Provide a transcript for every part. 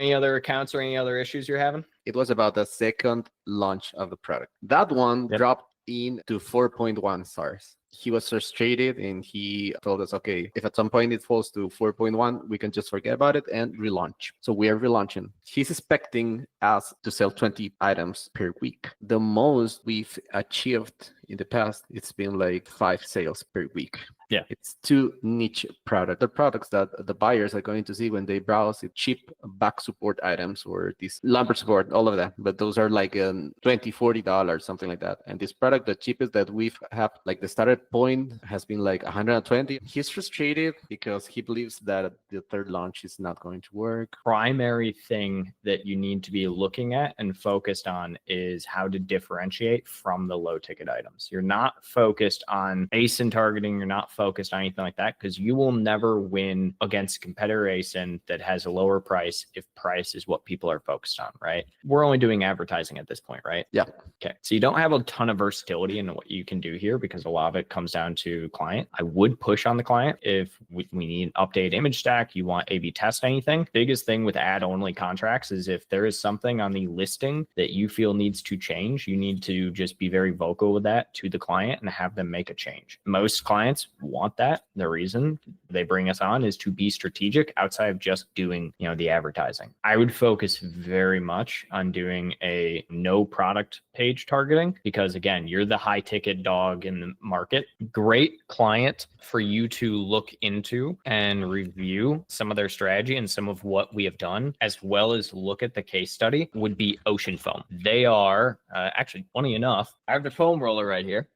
Any other accounts or any other issues you're having? It was about the second launch of the product. That one Yep. dropped into 4.1 stars. He was frustrated and he told us, okay, if at some point it falls to 4.1, we can just forget about it and relaunch. So we are relaunching. He's expecting us to sell 20 items per week. The most we've achieved in the past, it's been like 5 sales per week. Yeah. It's too niche product. The products that the buyers are going to see when they browse it, cheap back support items or this lumbar support, all of that. But those are like $20, $40, something like that. And this product, the cheapest that we've have, like the starter point has been like 120. He's frustrated because he believes that the third launch is not going to work. Primary thing that you need to be looking at and focused on is how to differentiate from the low ticket items. You're not focused on ASIN targeting. You're not focused on anything like that, because you will never win against competitor ASIN that has a lower price if price is what people are focused on, right? We're only doing advertising at this point, right? Yeah. Okay. So you don't have a ton of versatility in what you can do here because a lot of it comes down to client. I would push on the client if we need update image stack, you want A/B test anything. Biggest thing with ad-only contracts is if there is something on the listing that you feel needs to change, you need to just be very vocal with that to the client and have them make a change. Most clients want that. The reason they bring us on is to be strategic outside of just doing, the advertising. I would focus very much on doing a no product page targeting because, again, you're the high ticket dog in the market. Great client for you to look into and review some of their strategy and some of what we have done, as well as look at the case study, would be Ocean Foam. They are actually, funny enough, I have the foam roller right here.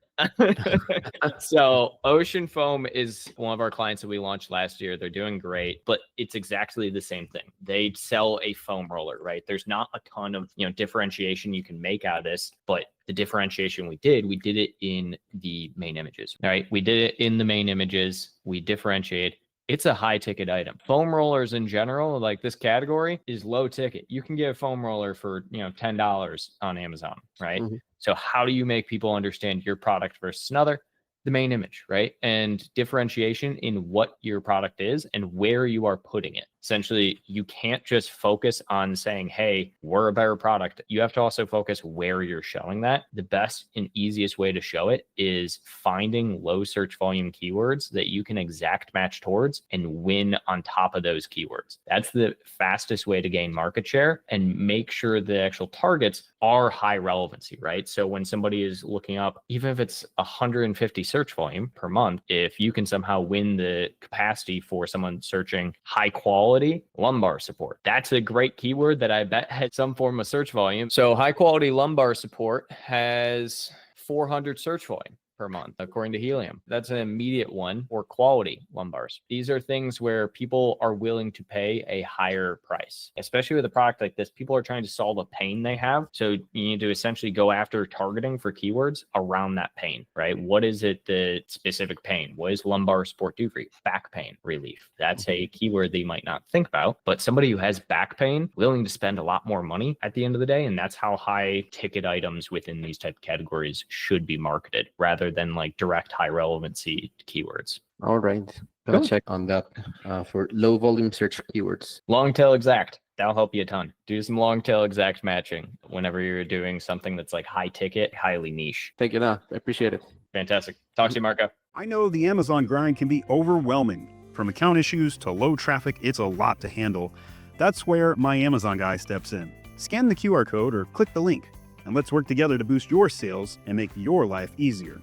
So Ocean Foam is one of our clients that we launched last year. They're doing great, but it's exactly the same thing. They sell a foam roller, right? There's not a ton of, differentiation you can make out of this, but the differentiation we did it in the main images, right? We did it in the main images. We differentiate. It's a high ticket item. Foam rollers in general, like this category, is low ticket. You can get a foam roller for, $10 on Amazon, right? Mm-hmm. So how do you make people understand your product versus another? The main image, right? And differentiation in what your product is and where you are putting it. Essentially, you can't just focus on saying, hey, we're a better product. You have to also focus where you're showing that. The best and easiest way to show it is finding low search volume keywords that you can exact match towards and win on top of those keywords. That's the fastest way to gain market share and make sure the actual targets are high relevancy, right? So when somebody is looking up, even if it's 150 search volume per month, if you can somehow win the capacity for someone searching high quality lumbar support, that's a great keyword that I bet had some form of search volume. So high quality lumbar support has 400 search volume per month, according to Helium. That's an immediate one. Or quality lumbars. These are things where people are willing to pay a higher price, especially with a product like this. People are trying to solve a pain they have. So you need to essentially go after targeting for keywords around that pain, right? What is it, the specific pain? What does lumbar support do for you? Back pain relief. That's a keyword that you might not think about, but somebody who has back pain willing to spend a lot more money at the end of the day. And that's how high ticket items within these type of categories should be marketed, rather than like direct high relevancy keywords. All right. Gonna check on that for low volume search keywords. Long tail exact. That'll help you a ton. Do some long tail exact matching whenever you're doing something that's like high ticket, highly niche. Thank you. I appreciate it. Fantastic. Talk to you, Marco. I know the Amazon grind can be overwhelming. From account issues to low traffic, it's a lot to handle. That's where my Amazon guy steps in. Scan the QR code or click the link, and let's work together to boost your sales and make your life easier.